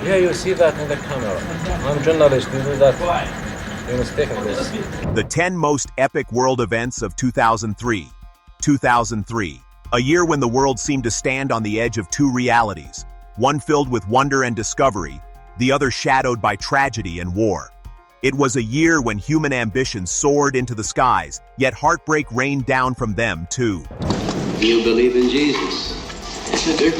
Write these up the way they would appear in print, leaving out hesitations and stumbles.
Yeah, you see that in the camera. I'm a journalist, you do that. You're mistaken this. The 10 most epic world events of 2003. 2003, a year when the world seemed to stand on the edge of two realities, one filled with wonder and discovery, the other shadowed by tragedy and war. It was a year when human ambition soared into the skies, yet heartbreak rained down from them too. You believe in Jesus? Yes, I do.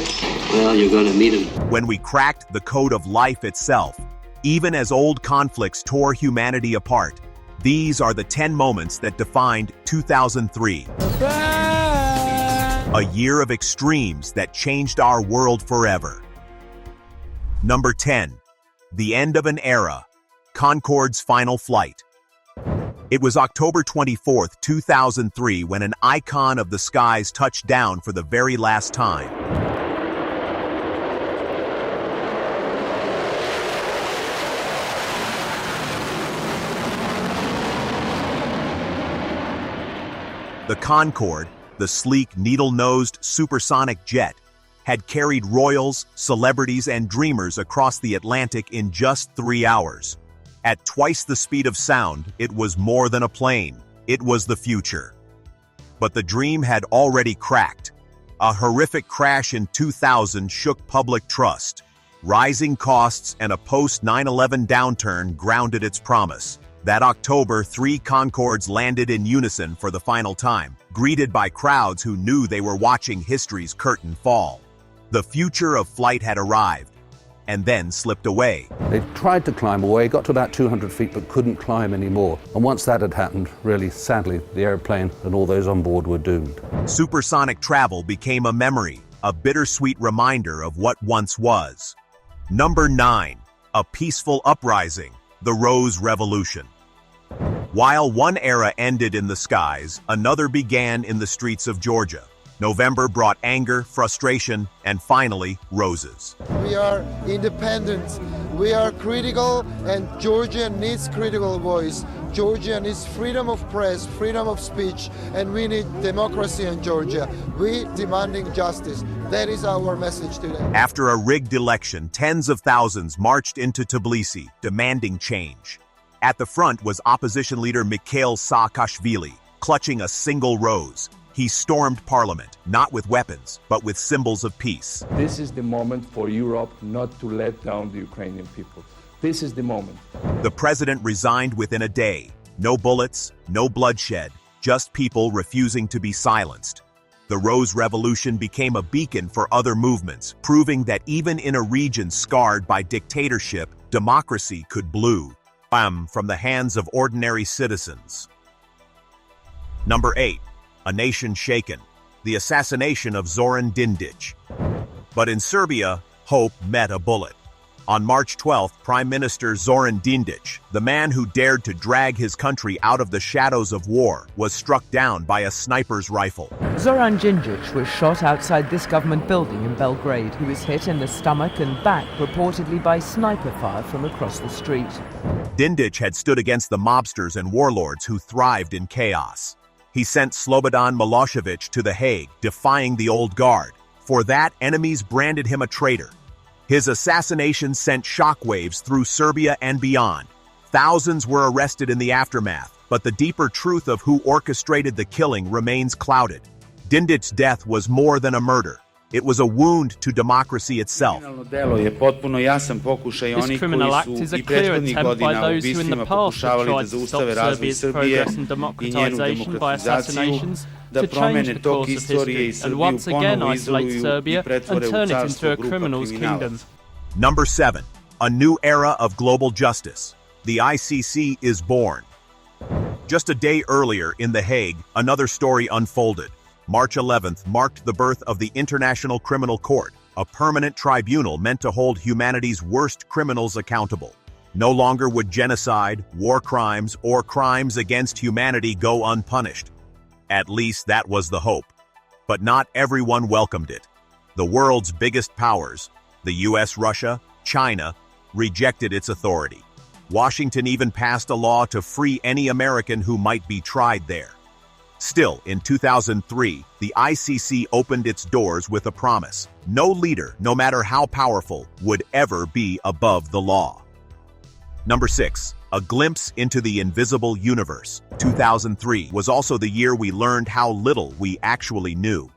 Well, you're going to meet him. When we cracked the code of life itself, even as old conflicts tore humanity apart, these are the 10 moments that defined 2003. A year of extremes that changed our world forever. Number 10. The end of an era. Concorde's final flight. It was October 24, 2003, when an icon of the skies touched down for the very last time. The Concorde, the sleek, needle-nosed supersonic jet, had carried royals, celebrities, and dreamers across the Atlantic in just 3 hours. At twice the speed of sound, it was more than a plane. It was the future. But the dream had already cracked. A horrific crash in 2000 shook public trust. Rising costs and a post-9/11 downturn grounded its promise. That October, 3 Concordes landed in unison for the final time, greeted by crowds who knew they were watching history's curtain fall. The future of flight had arrived, and then slipped away. They tried to climb away, got to about 200 feet, but couldn't climb anymore. And once that had happened, really, sadly, the airplane and all those on board were doomed. Supersonic travel became a memory, a bittersweet reminder of what once was. Number 9. A peaceful uprising, the Rose Revolution. While one era ended in the skies, another began in the streets of Georgia. November brought anger, frustration, and finally, roses. We are independent, we are critical, and Georgia needs critical voice. Georgia needs freedom of press, freedom of speech, and we need democracy in Georgia. We demanding justice. That is our message today. After a rigged election, tens of thousands marched into Tbilisi, demanding change. At the front was opposition leader Mikhail Saakashvili, clutching a single rose. He stormed parliament, not with weapons, but with symbols of peace. This is the moment for Europe not to let down the Ukrainian people. This is the moment. The president resigned within a day. No bullets, no bloodshed, just people refusing to be silenced. The Rose Revolution became a beacon for other movements, proving that even in a region scarred by dictatorship, democracy could bloom from the hands of ordinary citizens. Number 8. A nation shaken. The assassination of Zoran Đinđić. But in Serbia, hope met a bullet. On March 12th, Prime Minister Zoran Đinđić, the man who dared to drag his country out of the shadows of war, was struck down by a sniper's rifle. Zoran Đinđić was shot outside this government building in Belgrade. He was hit in the stomach and back, reportedly by sniper fire from across the street. Đinđić had stood against the mobsters and warlords who thrived in chaos. He sent Slobodan Milošević to The Hague, defying the old guard. For that, enemies branded him a traitor. His assassination sent shockwaves through Serbia and beyond. Thousands were arrested in the aftermath, but the deeper truth of who orchestrated the killing remains clouded. Đinđić's death was more than a murder. It was a wound to democracy itself. This criminal act is a clear attempt by those who in the past have tried to stop Serbia's progress and democratization by assassinations to change the course of history and once again isolate Serbia and turn it into a criminal's kingdom. Number 7. A new era of global justice. The ICC is born. Just a day earlier in The Hague, another story unfolded. March 11th marked the birth of the International Criminal Court, a permanent tribunal meant to hold humanity's worst criminals accountable. No longer would genocide, war crimes, or crimes against humanity go unpunished. At least that was the hope. But not everyone welcomed it. The world's biggest powers, the US, Russia, China, rejected its authority. Washington even passed a law to free any American who might be tried there. Still, in 2003, the ICC opened its doors with a promise. No leader, no matter how powerful, would ever be above the law. Number 6. A glimpse into the invisible universe. 2003 was also the year we learned how little we actually knew.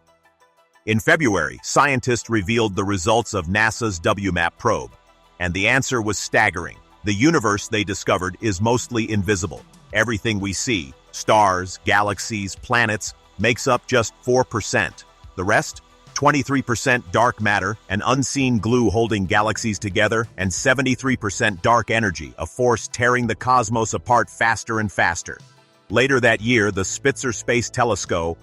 In February, scientists revealed the results of NASA's WMAP probe, and the answer was staggering. The universe they discovered is mostly invisible. Everything we see, stars, galaxies, planets, makes up just 4%. The rest? 23% dark matter, an unseen glue holding galaxies together, and 73% dark energy, a force tearing the cosmos apart faster and faster. Later that year, the Spitzer Space Telescope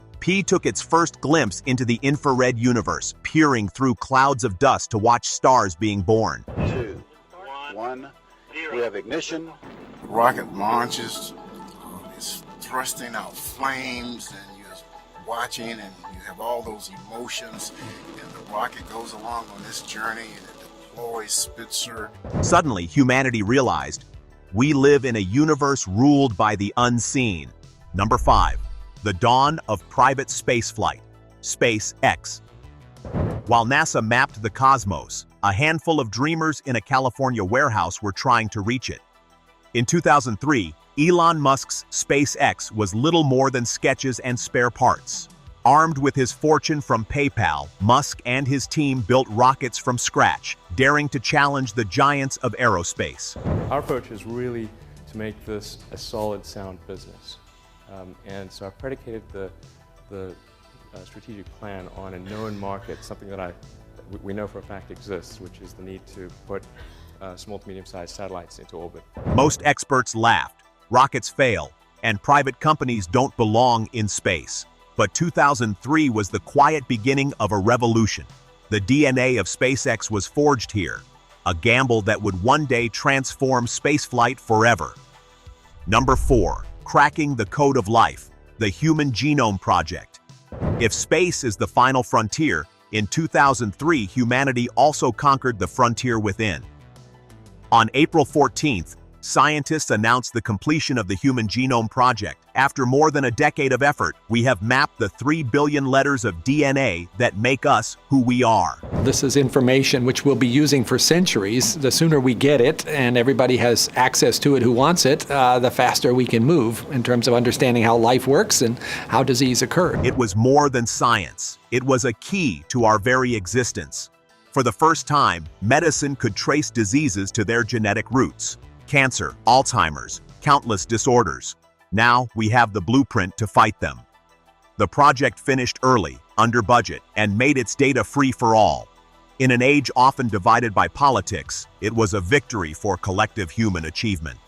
took its first glimpse into the infrared universe, peering through clouds of dust to watch stars being born. 2, 1, we have ignition. Rocket launches, is thrusting out flames, and you're watching, and you have all those emotions, and the rocket goes along on this journey, and it deploys Spitzer. Suddenly, humanity realized, we live in a universe ruled by the unseen. Number 5. The dawn of private spaceflight, SpaceX. While NASA mapped the cosmos, a handful of dreamers in a California warehouse were trying to reach it. In 2003, Elon Musk's SpaceX was little more than sketches and spare parts. Armed with his fortune from PayPal, Musk and his team built rockets from scratch, daring to challenge the giants of aerospace. Our approach is really to make this a solid, sound business. And so I've predicated the strategic plan on a known market, something that we know for a fact exists, which is the need to put small to medium-sized satellites into orbit. Most experts laughed. Rockets fail, and private companies don't belong in space. But 2003 was the quiet beginning of a revolution. The DNA of SpaceX was forged here, a gamble that would one day transform spaceflight forever. Number 4. Cracking the code of life, the Human Genome Project. If space is the final frontier, in 2003 humanity also conquered the frontier within. On April 14th, scientists announced the completion of the Human Genome Project. After more than a decade of effort, we have mapped the 3 billion letters of DNA that make us who we are. This is information which we'll be using for centuries. The sooner we get it, and everybody has access to it who wants it, the faster we can move in terms of understanding how life works and how disease occurs. It was more than science. It was a key to our very existence. For the first time, medicine could trace diseases to their genetic roots. Cancer, Alzheimer's, countless disorders. Now we have the blueprint to fight them. The project finished early, under budget, and made its data free for all. In an age often divided by politics, it was a victory for collective human achievement.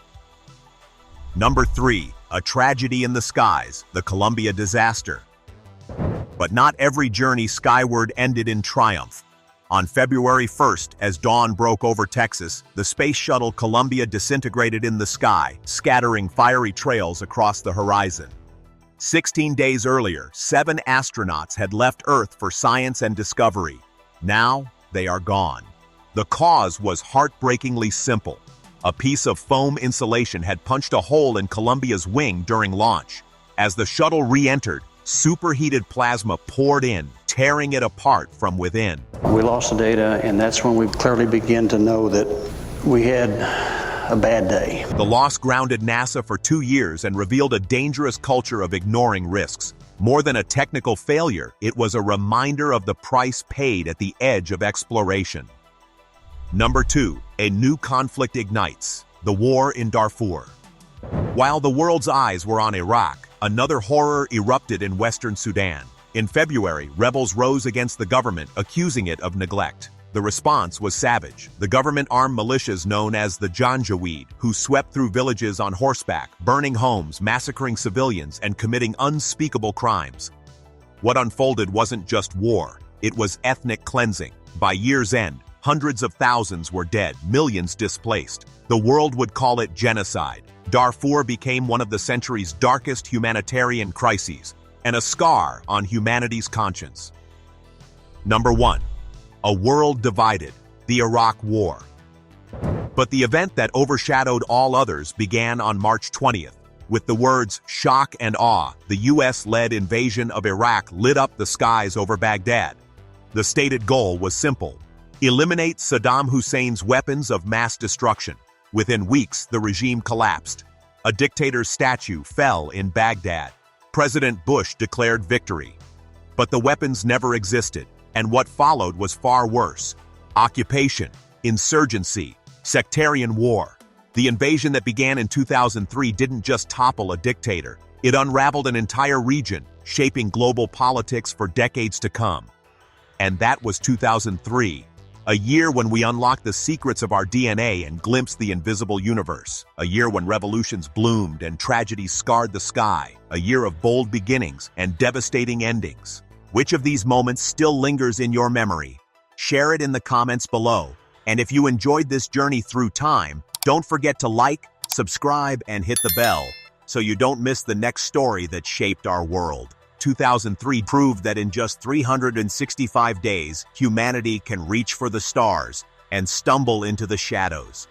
Number 3. A tragedy in the skies, the Columbia disaster. But not every journey skyward ended in triumph. On February 1st, as dawn broke over Texas, the space shuttle Columbia disintegrated in the sky, scattering fiery trails across the horizon. 16 days earlier, 7 astronauts had left Earth for science and discovery. Now, they are gone. The cause was heartbreakingly simple. A piece of foam insulation had punched a hole in Columbia's wing during launch. As the shuttle re-entered, superheated plasma poured in, tearing it apart from within. We lost the data, and that's when we clearly began to know that we had a bad day. The loss grounded NASA for 2 years and revealed a dangerous culture of ignoring risks. More than a technical failure, it was a reminder of the price paid at the edge of exploration. Number 2. A new conflict ignites, the war in Darfur. While the world's eyes were on Iraq, another horror erupted in western Sudan. In February, rebels rose against the government, accusing it of neglect. The response was savage. The government-armed militias known as the Janjaweed, who swept through villages on horseback, burning homes, massacring civilians, and committing unspeakable crimes. What unfolded wasn't just war, it was ethnic cleansing. By year's end, hundreds of thousands were dead, millions displaced. The world would call it genocide. Darfur became one of the century's darkest humanitarian crises, and a scar on humanity's conscience. Number 1. A world divided, the Iraq War. But the event that overshadowed all others began on March 20th. With the words shock and awe, the US-led invasion of Iraq lit up the skies over Baghdad. The stated goal was simple: eliminate Saddam Hussein's weapons of mass destruction. Within weeks, the regime collapsed. A dictator's statue fell in Baghdad. President Bush declared victory. But the weapons never existed, and what followed was far worse: occupation, insurgency, sectarian war. The invasion that began in 2003 didn't just topple a dictator. It unraveled an entire region, shaping global politics for decades to come. And that was 2003, a year when we unlocked the secrets of our DNA and glimpsed the invisible universe. A year when revolutions bloomed and tragedies scarred the sky. A year of bold beginnings and devastating endings. Which of these moments still lingers in your memory? Share it in the comments below. And if you enjoyed this journey through time, don't forget to like, subscribe, and hit the bell so you don't miss the next story that shaped our world. 2003 proved that in just 365 days, humanity can reach for the stars and stumble into the shadows.